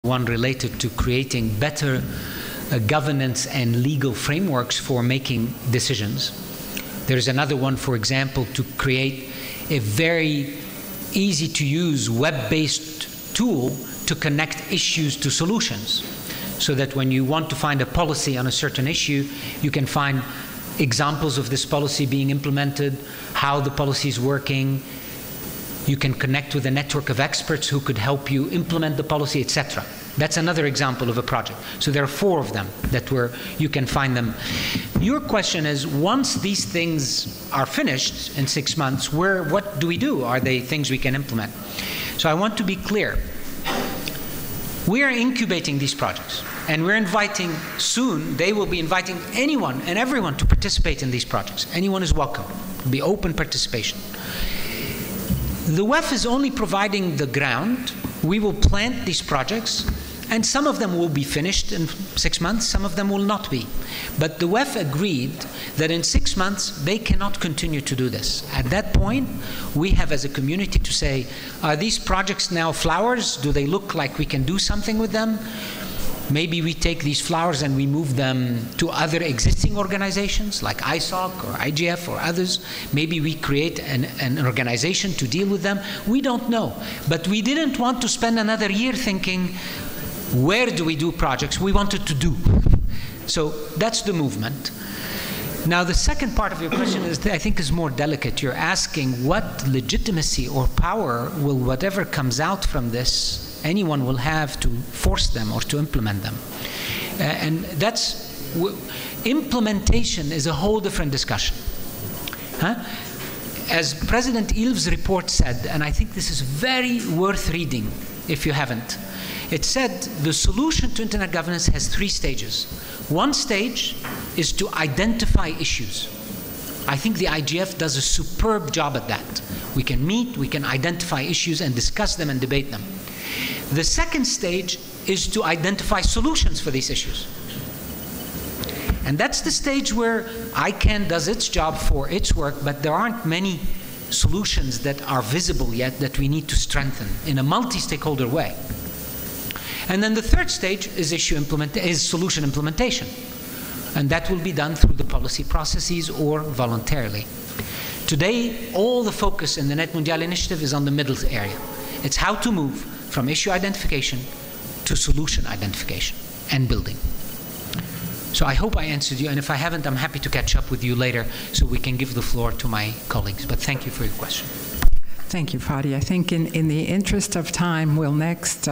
one related to creating better governance and legal frameworks for making decisions. There's another one, for example, to create a very easy-to-use web-based tool to connect issues to solutions, so that when you want to find a policy on a certain issue, you can find examples of this policy being implemented, how the policy is working. You can connect with a network of experts who could help you implement the policy, etc. That's another example of a project. So there are 4 of them that you can find them. Your question is, once these things are finished in 6 months, what do we do? Are they things we can implement? So I want to be clear. We are incubating these projects, and we're inviting soon, they will be inviting anyone and everyone to participate in these projects. Anyone is welcome. It will be open participation. The WEF is only providing the ground. We will plant these projects, and some of them will be finished in 6 months, some of them will not be. But the WEF agreed that in 6 months they cannot continue to do this. At that point, we have as a community to say, are these projects now flowers? Do they look like we can do something with them? Maybe we take these flowers and we move them to other existing organizations like ISOC or IGF or others. Maybe we create an organization to deal with them. We don't know. But we didn't want to spend another year thinking, where do we do projects? We wanted to do. So that's the movement. Now, the second part of your question I think is more delicate. You're asking what legitimacy or power will whatever comes out from this anyone will have to force them or to implement them. And implementation is a whole different discussion. As President Ilves' report said, and I think this is very worth reading if you haven't, it said the solution to internet governance has 3 stages. One stage is to identify issues. I think the IGF does a superb job at that. We can meet, we can identify issues and discuss them and debate them. The second stage is to identify solutions for these issues. And that's the stage where ICANN does its job for its work, but there aren't many solutions that are visible yet that we need to strengthen in a multi-stakeholder way. And then the third stage is solution implementation. And that will be done through the policy processes or voluntarily. Today, all the focus in the Net Mundial initiative is on the middle area. It's how to move from issue identification to solution identification and building. So I hope I answered you, and if I haven't, I'm happy to catch up with you later so we can give the floor to my colleagues. But thank you for your question. Thank you, Fadi. I think in the interest of time, we'll next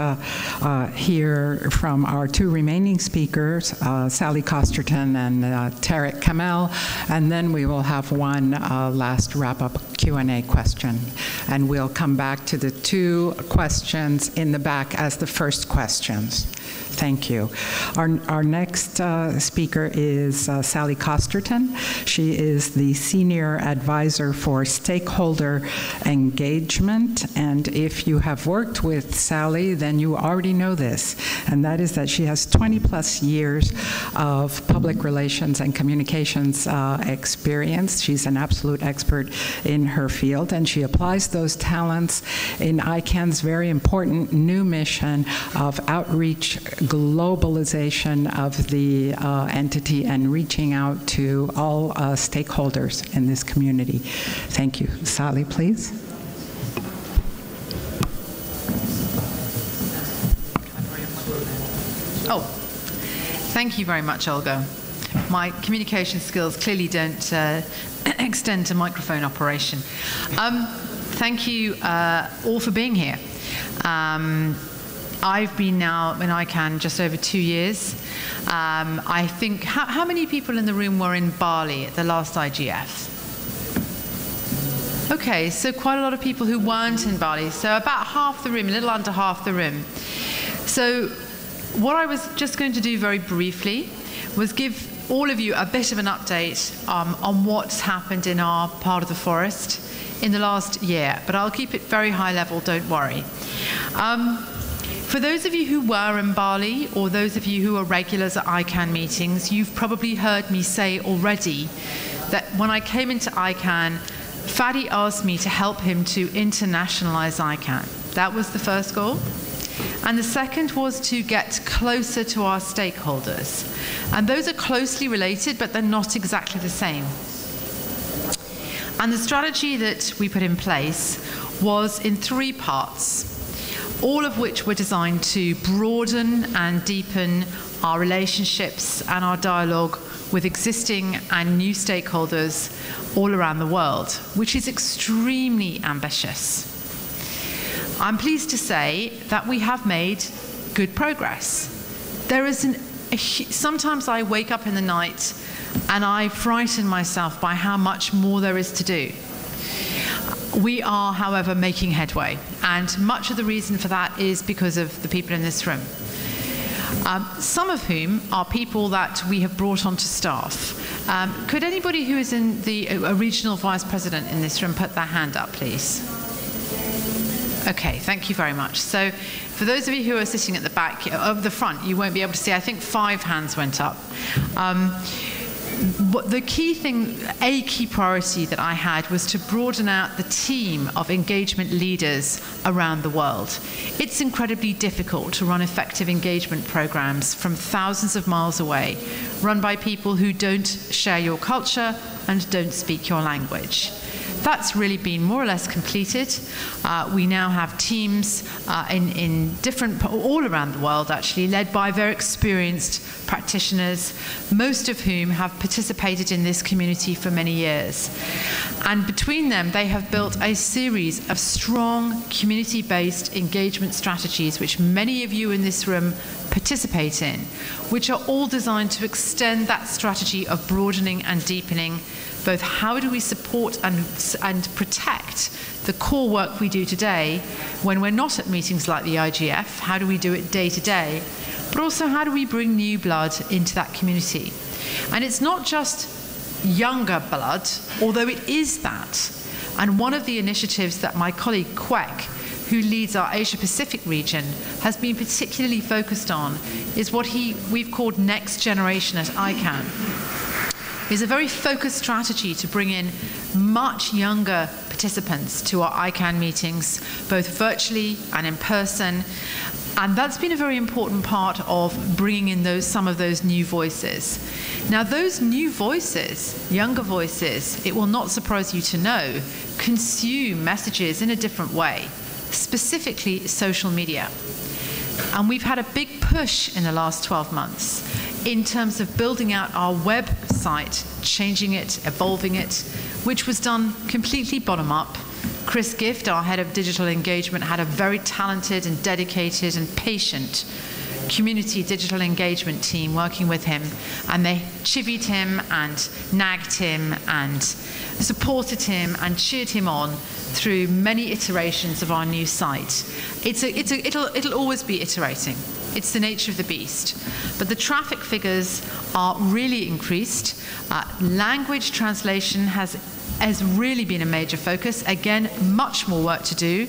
hear from our 2 remaining speakers, Sally Costerton and Tarek Kamel, and then we will have one last wrap-up Q&A question. And we'll come back to the 2 questions in the back as the first questions. Thank you. Our next speaker is Sally Costerton. She is the Senior Advisor for Stakeholder Engagement. And if you have worked with Sally, then you already know this. And that is that she has 20+ years of public relations and communications experience. She's an absolute expert in her field, and she applies those talents in ICANN's very important new mission of outreach, globalization of the entity, and reaching out to all stakeholders in this community. Thank you. Sally, please. Oh, thank you very much, Olga. My communication skills clearly don't extend to microphone operation. Thank you all for being here. I've been now in ICANN just over 2 years. I think, how many people in the room were in Bali at the last IGF? Okay, so quite a lot of people who weren't in Bali. So about half the room, a little under half the room. So what I was just going to do very briefly was give all of you a bit of an update on what's happened in our part of the forest in the last year. But I'll keep it very high level, don't worry. For those of you who were in Bali, or those of you who are regulars at ICANN meetings, you've probably heard me say already that when I came into ICANN, Fadi asked me to help him to internationalize ICANN. That was the first goal. And the second was to get closer to our stakeholders. And those are closely related, but they're not exactly the same. And the strategy that we put in place was in 3 parts, all of which were designed to broaden and deepen our relationships and our dialogue with existing and new stakeholders all around the world, which is extremely ambitious. I'm pleased to say that we have made good progress. There is sometimes I wake up in the night and I frighten myself by how much more there is to do. We are, however, making headway, and much of the reason for that is because of the people in this room. Some of whom are people that we have brought onto staff. Could anybody who is in a regional vice president in this room put their hand up, please? Okay, thank you very much. So for those of you who are sitting at the back of the front, you won't be able to see, I think 5 hands went up. The key thing, a key priority that I had was to broaden out the team of engagement leaders around the world. It's incredibly difficult to run effective engagement programs from thousands of miles away, run by people who don't share your culture and don't speak your language. That's really been more or less completed. We now have teams in different, all around the world actually, led by very experienced practitioners, most of whom have participated in this community for many years. And between them, they have built a series of strong community-based engagement strategies, which many of you in this room participate in, which are all designed to extend that strategy of broadening and deepening both how do we support and protect the core work we do today when we're not at meetings like the IGF, how do we do it day to day, but also how do we bring new blood into that community. And it's not just younger blood, although it is that. And one of the initiatives that my colleague Kwek, who leads our Asia Pacific region, has been particularly focused on is what we've called Next Generation at ICANN. Is a very focused strategy to bring in much younger participants to our ICANN meetings, both virtually and in person. And that's been a very important part of bringing in some of those new voices. Now, those new voices, younger voices, it will not surprise you to know, consume messages in a different way, specifically social media. And we've had a big push in the last 12 months in terms of building out our website, changing it, evolving it, which was done completely bottom up. Chris Gift, our head of digital engagement, had a very talented and dedicated and patient community digital engagement team working with him, and they chivied him and nagged him and supported him and cheered him on through many iterations of our new site. It'll always be iterating. It's the nature of the beast. But the traffic figures are really increased. Language translation has really been a major focus. Again, much more work to do.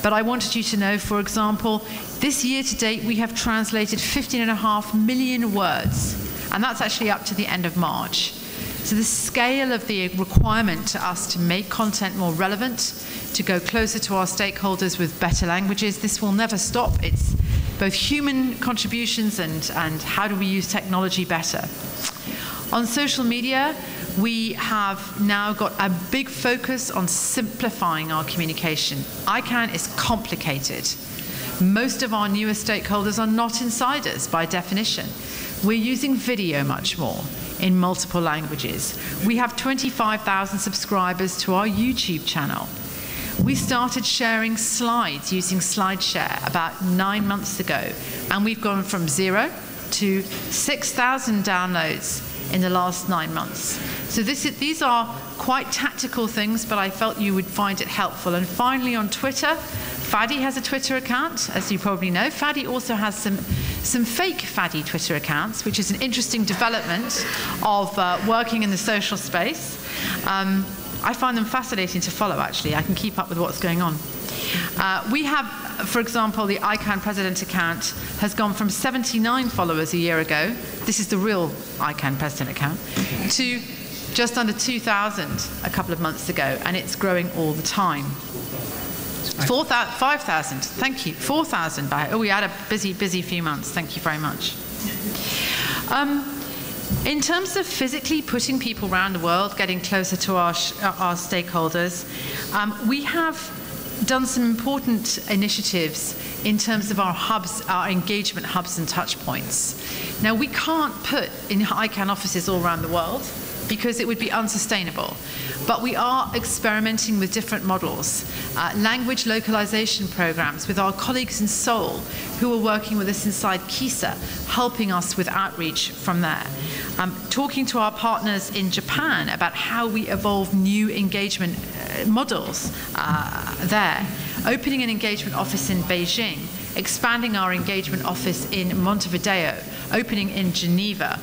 But I wanted you to know, for example, this year to date, we have translated 15.5 million words. And that's actually up to the end of March. So the scale of the requirement to us to make content more relevant, to go closer to our stakeholders with better languages, this will never stop. It's both human contributions and how do we use technology better. On social media, we have now got a big focus on simplifying our communication. ICANN is complicated. Most of our newer stakeholders are not insiders by definition. We're using video much more in multiple languages. We have 25,000 subscribers to our YouTube channel. We started sharing slides using SlideShare about 9 months ago, and we've gone from 0 to 6,000 downloads in the last 9 months. So these are quite tactical things, but I felt you would find it helpful. And finally, on Twitter, Fadi has a Twitter account, as you probably know. Fadi also has some fake Fadi Twitter accounts, which is an interesting development of working in the social space. I find them fascinating to follow, actually. I can keep up with what's going on. We have, for example, the ICANN President account has gone from 79 followers a year ago, this is the real ICANN President account, to just under 2,000 a couple of months ago, and it's growing all the time. 5,000. Thank you. 4,000. Oh, we had a busy few months. Thank you very much. In terms of physically putting people around the world, getting closer to our stakeholders, we have done some important initiatives in terms of our hubs, our engagement hubs and touch points. Now, we can't put in ICANN offices all around the world because it would be unsustainable. But we are experimenting with different models, language localization programs with our colleagues in Seoul who are working with us inside KISA, helping us with outreach from there. Talking to our partners in Japan about how we evolve new engagement models there. Opening an engagement office in Beijing, expanding our engagement office in Montevideo, opening in Geneva.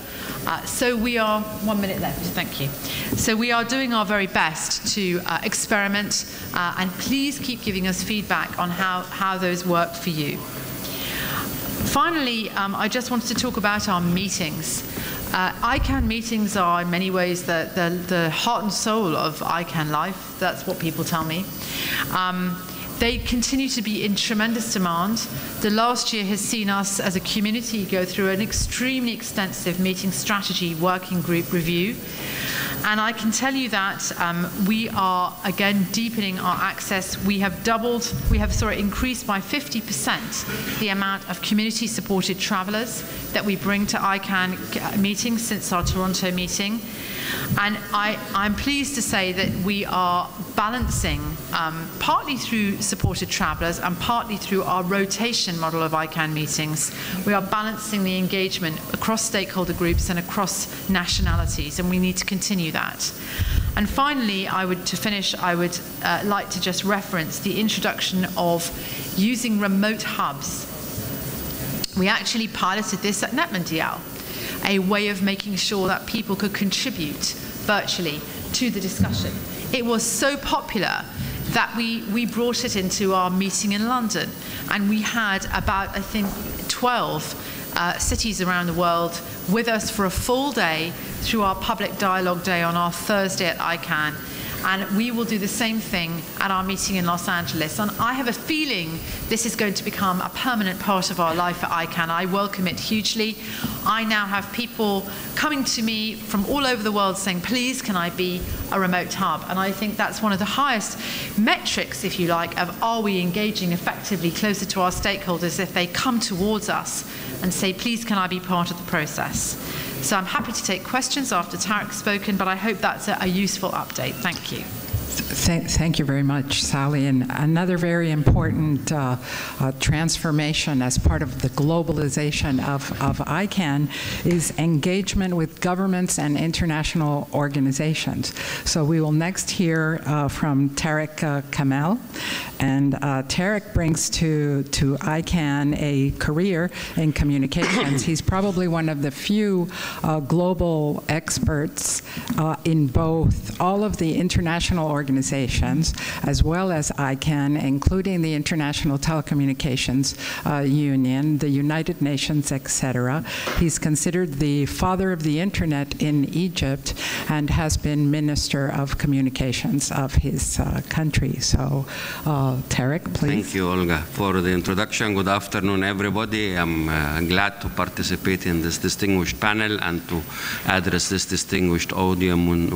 So we are, 1 minute left, thank you. So we are doing our very best to experiment, and please keep giving us feedback on how those work for you. Finally, I just wanted to talk about our meetings. ICANN meetings are in many ways the heart and soul of ICANN life. That's what people tell me. They continue to be in tremendous demand. The last year has seen us as a community go through an extremely extensive meeting strategy working group review. And I can tell you that we are, again, deepening our access. We have increased by 50% the amount of community-supported travelers that we bring to ICANN meetings since our Toronto meeting. And I'm pleased to say that we are balancing, partly through supported travelers and partly through our rotation model of ICANN meetings, we are balancing the engagement across stakeholder groups and across nationalities, and we need to continue that. And finally, I would like to just reference the introduction of using remote hubs. We actually piloted this at NetMondial, a way of making sure that people could contribute virtually to the discussion. It was so popular that we brought it into our meeting in London, and we had about, I think, 12 cities around the world with us for a full day through our public dialogue day on our Thursday at ICANN. And we will do the same thing at our meeting in Los Angeles. And I have a feeling this is going to become a permanent part of our life at ICANN. I welcome it hugely. I now have people coming to me from all over the world saying, please, can I be a remote hub? And I think that's one of the highest metrics, if you like, of are we engaging effectively closer to our stakeholders if they come towards us and say, please, can I be part of the process? So I'm happy to take questions after Tarek's spoken, but I hope that's a useful update. Thank you. Thank you very much, Sally. And another very important transformation as part of the globalization of ICANN is engagement with governments and international organizations. So we will next hear from Tarek Kamel. And Tarek brings to ICANN a career in communications. He's probably one of the few global experts in both all of the international organizations as well as ICANN, including the International Telecommunications Union, the United Nations, etc. He's considered the father of the internet in Egypt and has been Minister of Communications of his country. So Tarek, please. Thank you, Olga, for the introduction. Good afternoon, everybody. I'm glad to participate in this distinguished panel and to address this distinguished audience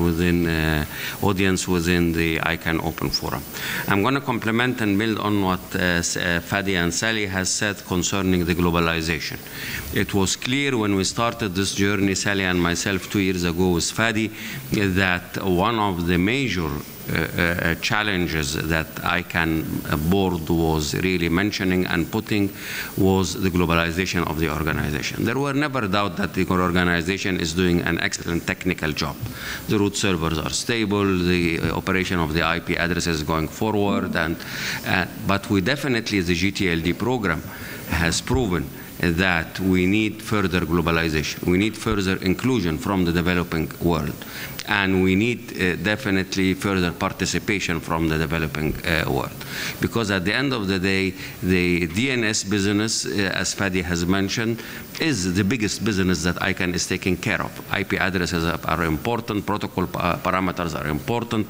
within the ICANN Open Forum. I'm going to complement and build on what Fadi and Sally has said concerning the globalization. It was clear when we started this journey, Sally and myself, 2 years ago with Fadi, that one of the major challenges that ICANN board was really mentioning and putting was the globalization of the organization. There were never doubt that the organization is doing an excellent technical job. The root servers are stable, the operation of the IP addresses going forward, but we definitely, the GTLD program has proven that we need further globalization. We need further inclusion from the developing world. And we need definitely further participation from the developing world. Because at the end of the day, the DNS business, as Fadi has mentioned, is the biggest business that ICANN is taking care of. IP addresses are important, protocol parameters are important,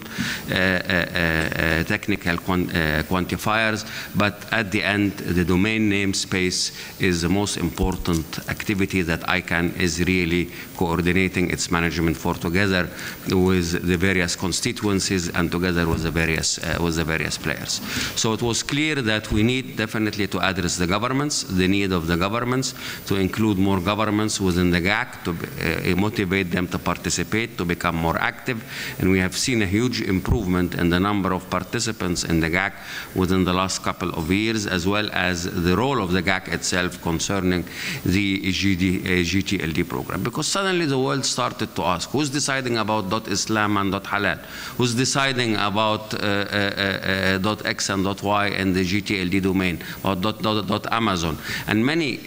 technical quantifiers, but at the end, the domain namespace is the most important activity that ICANN is really coordinating its management for, together with the various constituencies and together with the various players. So it was clear that we need definitely to address the governments, the need of the governments, to include more governments within the GAC, to motivate them to participate, to become more active. And we have seen a huge improvement in the number of participants in the GAC within the last couple of years, as well as the role of the GAC itself concerning the GTLD program. Because suddenly the world started to ask, who's deciding about .islam and .halal? Who's deciding about .x and .y in the GTLD domain, or .amazon? And many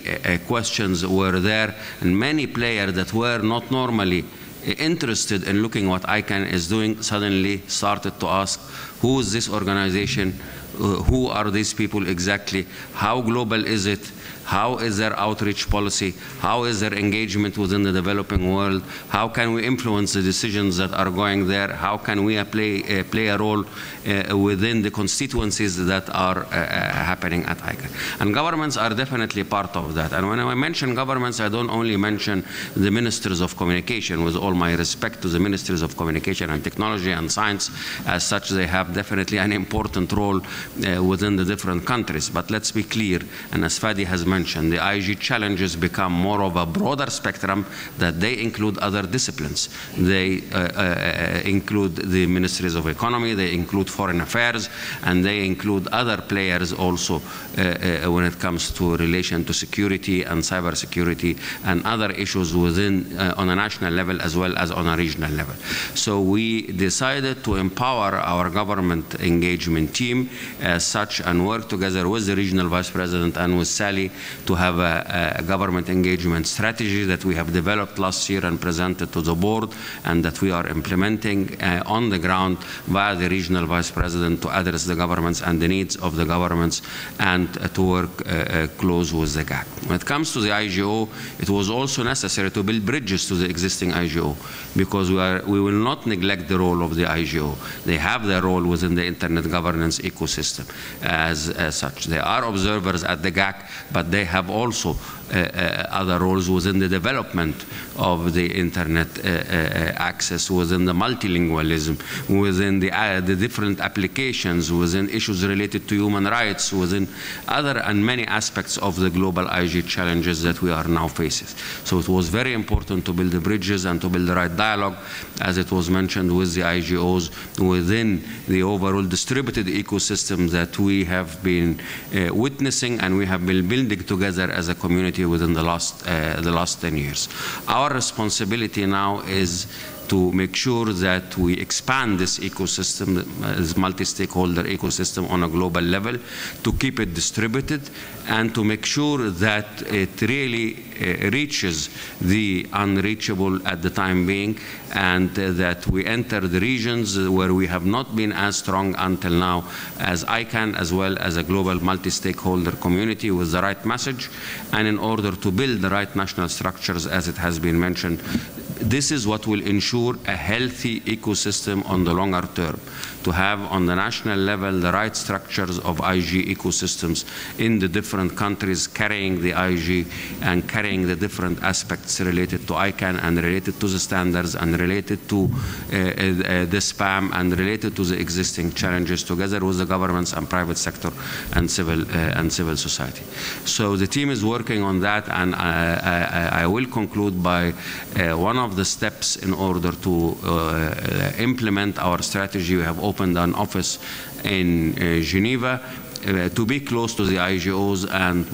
questions were there, and many players that were not normally interested in looking what ICANN is doing suddenly started to ask, who is this organization? Who are these people exactly? How global is it? How is their outreach policy? How is their engagement within the developing world? How can we influence the decisions that are going there? How can we play a role within the constituencies that are happening at ICANN? And governments are definitely part of that. And when I mention governments, I don't only mention the ministers of communication. With all my respect to the ministries of communication and technology and science, as such, they have definitely an important role within the different countries. But let's be clear, and as Fadi has mentioned, the IG challenges become more of a broader spectrum, that they include other disciplines. They include the ministries of economy, they include foreign affairs, and they include other players also when it comes to relation to security and cybersecurity and other issues within on a national level as well as on a regional level. So we decided to empower our government engagement team as such, and work together with the regional vice president and with Sally to have a government engagement strategy that we have developed last year and presented to the board, and that we are implementing on the ground via the regional vice president to address the governments and the needs of the governments, and to work close with the GAC. When it comes to the IGO, it was also necessary to build bridges to the existing IGO, because we will not neglect the role of the IGO. They have their role within the internet governance ecosystem as such. They are observers at the GAC, but they have also other roles within the development of the internet access, within the multilingualism, within the different applications, within issues related to human rights, within other and many aspects of the global IG challenges that we are now facing. So it was very important to build the bridges and to build the right dialogue, as it was mentioned, with the IGOs within the overall distributed ecosystem that we have been witnessing and we have been building together as a community within the last 10 years. Our responsibility now is to make sure that we expand this ecosystem, this multi-stakeholder ecosystem on a global level, to keep it distributed, and to make sure that it really reaches the unreachable at the time being, and that we enter the regions where we have not been as strong until now as ICANN, as well as a global multi-stakeholder community with the right message, and in order to build the right national structures, as it has been mentioned. This is what will ensure a healthy ecosystem on the longer term, to have on the national level the right structures of IG ecosystems in the different countries, carrying the IG and carrying the different aspects related to ICANN and related to the standards and related to the spam and related to the existing challenges, together with the governments and private sector and civil society. So the team is working on that, and I will conclude by one of the steps in order to implement our strategy. We have opened an office in Geneva, to be close to the IGOs and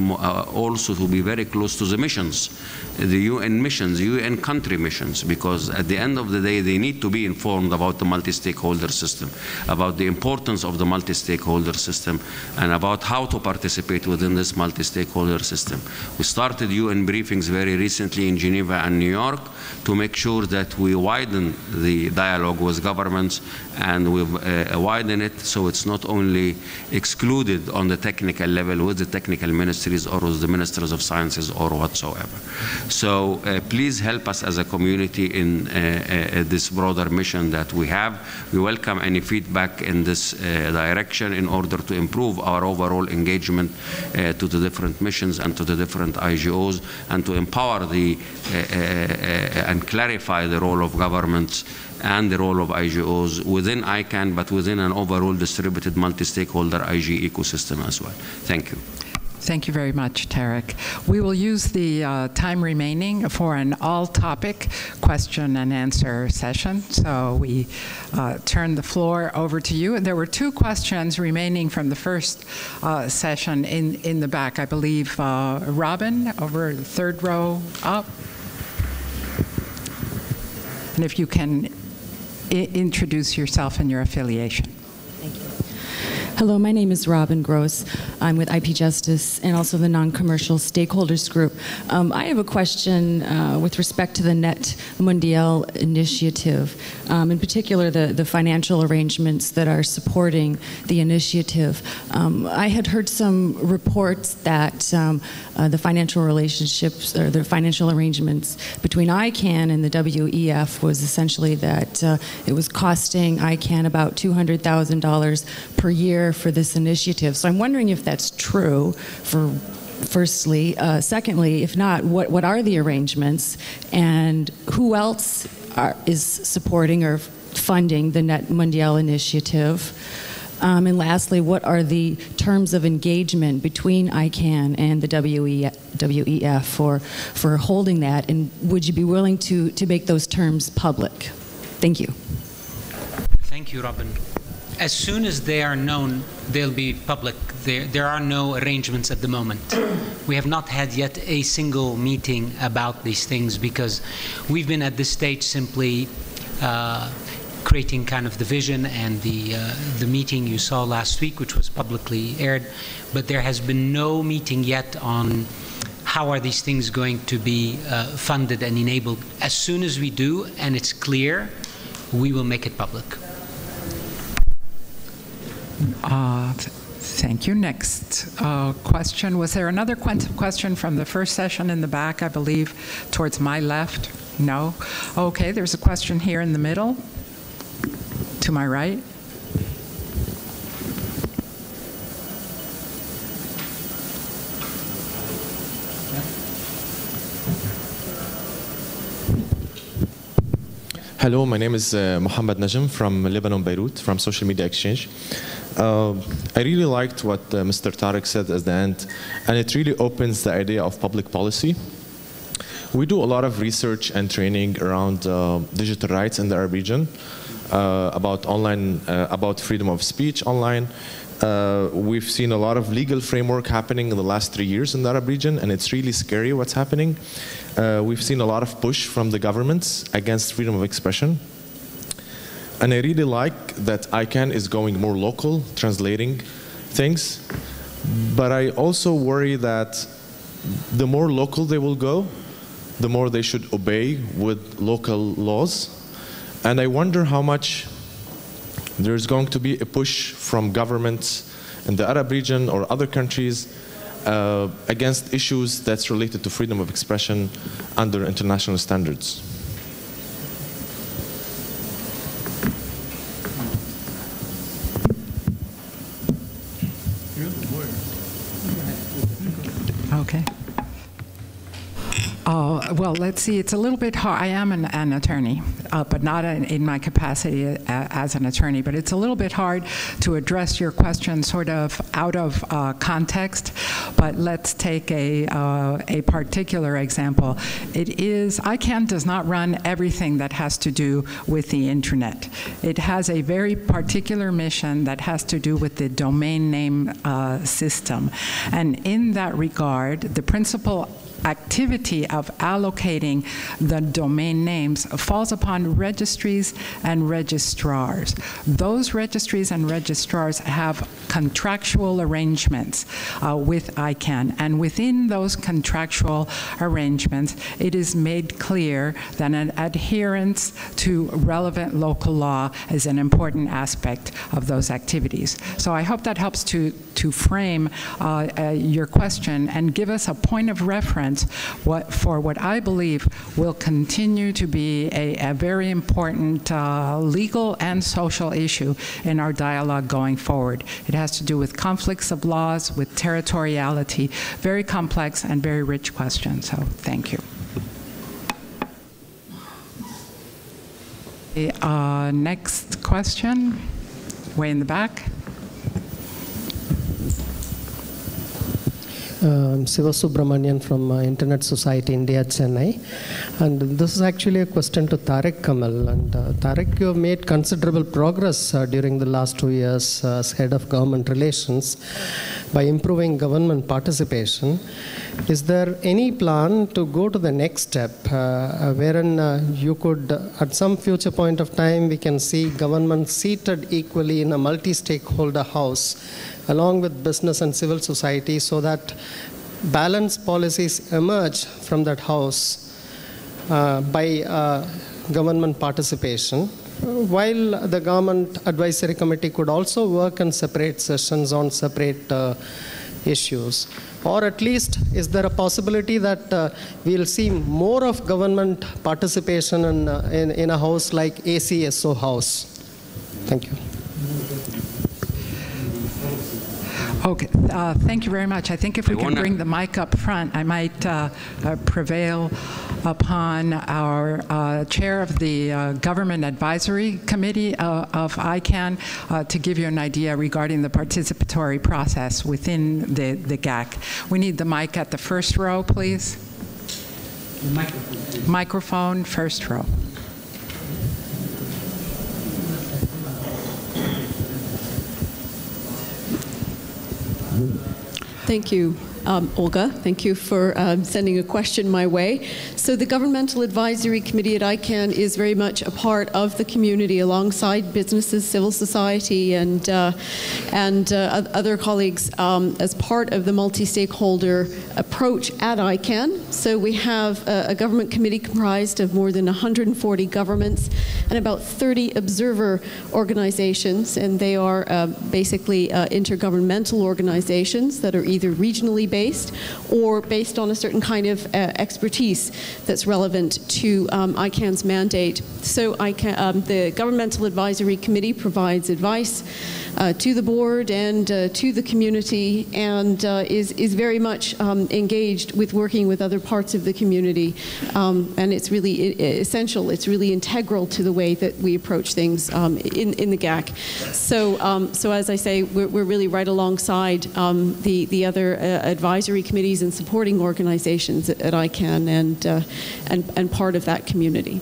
also to be very close to the missions, the UN missions, UN country missions, because at the end of the day, they need to be informed about the multi-stakeholder system, about the importance of the multi-stakeholder system, and about how to participate within this multi-stakeholder system. We started UN briefings very recently in Geneva and New York to make sure that we widen the dialogue with governments, and we widen it so it's not only excluded on the technical level with the technical ministries or with the ministers of sciences or whatsoever. So please help us as a community in this broader mission that we have. We welcome any feedback in this direction in order to improve our overall engagement to the different missions and to the different IGOs, and to empower and clarify the role of governments and the role of IGOs within ICANN, but within an overall distributed multi-stakeholder IG ecosystem as well. Thank you. Thank you very much, Tarek. We will use the time remaining for an all-topic question and answer session. So we turn the floor over to you. There were 2 questions remaining from the first session in the back. I believe Robin, over the 3rd row up. And if you can introduce yourself and your affiliation. Thank you. Hello, my name is Robin Gross. I'm with IP Justice and also the Non-Commercial Stakeholders Group. I have a question with respect to the Net Mundial initiative, in particular the financial arrangements that are supporting the initiative. I had heard some reports that the financial relationships or the financial arrangements between ICANN and the WEF was essentially that it was costing ICANN about $200,000 per year for this initiative. So I'm wondering if that's true, firstly. Secondly, if not, what are the arrangements, and who else is supporting or funding the Net Mundial initiative? And lastly, what are the terms of engagement between ICANN and the WEF for holding that, and would you be willing to make those terms public? Thank you. Thank you, Robin. As soon as they are known, they'll be public. There are no arrangements at the moment. We have not had yet a single meeting about these things because we've been at this stage simply creating kind of the vision and the meeting you saw last week, which was publicly aired. But there has been no meeting yet on how are these things going to be funded and enabled. As soon as we do, and it's clear, we will make it public. Thank you. Next question. Was there another question from the first session in the back, I believe, towards my left? No? Okay, there's a question here in the middle, to my right. Hello, my name is Mohammed Najm from Lebanon, Beirut, from Social Media Exchange. I really liked what Mr. Tarek said at the end, and it really opens the idea of public policy. We do a lot of research and training around digital rights in the Arab region, about freedom of speech online. We've seen a lot of legal framework happening in the last 3 years in the Arab region, and it's really scary what's happening. We've seen a lot of push from the governments against freedom of expression. And I really like that ICANN is going more local, translating things. But I also worry that the more local they will go, the more they should obey with local laws. And I wonder how much there's going to be a push from governments in the Arab region or other countries against issues that's related to freedom of expression under international standards. Okay. Well, let's see. It's a little bit hard. I am an attorney, but not in my capacity as an attorney. But it's a little bit hard to address your question sort of out of context. But let's take a particular example. ICANN does not run everything that has to do with the internet. It has a very particular mission that has to do with the domain name system. And in that regard, the principal activity of allocating the domain names falls upon registries and registrars. Those registries and registrars have contractual arrangements with ICANN, and within those contractual arrangements, it is made clear that an adherence to relevant local law is an important aspect of those activities. So I hope that helps to frame your question and give us a point of reference for what I believe will continue to be a very important legal and social issue in our dialogue going forward. It has to do with conflicts of laws, with territoriality, very complex and very rich questions. So thank you. Next question, way in the back. Siva Subramanian from Internet Society India, Chennai. And this is actually a question to Tariq Kamal. And Tariq, you have made considerable progress during the last 2 years as head of government relations by improving government participation. Is there any plan to go to the next step wherein you could, at some future point of time, we can see government seated equally in a multi-stakeholder house along with business and civil society, so that balanced policies emerge from that house by government participation, while the government advisory committee could also work in separate sessions on separate issues? Or at least, is there a possibility that we'll see more of government participation in a house like ACSO House? Thank you. Okay, thank you very much. I think if we can bring the mic up front, I might prevail upon our chair of the Government Advisory Committee of ICANN to give you an idea regarding the participatory process within the GAC. We need the mic at the first row, please. Microphone, first row. Thank you, Olga. Thank you for sending a question my way. So the Governmental Advisory Committee at ICANN is very much a part of the community alongside businesses, civil society, and other colleagues as part of the multi-stakeholder approach at ICANN. So we have a government committee comprised of more than 140 governments and about 30 observer organizations, and they are basically intergovernmental organizations that are either regionally based or based on a certain kind of expertise that's relevant to ICANN's mandate. So the Governmental Advisory Committee provides advice to the board and to the community, and is very much engaged with working with other parts of the community. And it's really essential, it's really integral to the way that we approach things in the GAC. So as I say, we're really right alongside the other advisory committees and supporting organizations at ICANN and part of that community.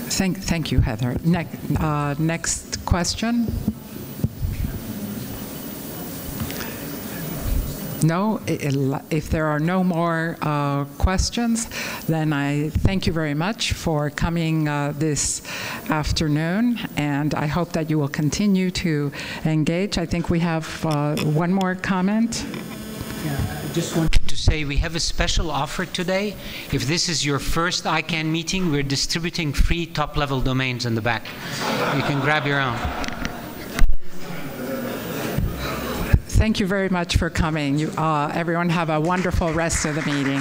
Thank you, Heather. Next question. No, if there are no more questions, then I thank you very much for coming this afternoon, and I hope that you will continue to engage. I think we have one more comment. Yeah, I just wanted to say we have a special offer today. If this is your first ICANN meeting, we're distributing free top-level domains in the back. You can grab your own. Thank you very much for coming. Everyone have a wonderful rest of the meeting.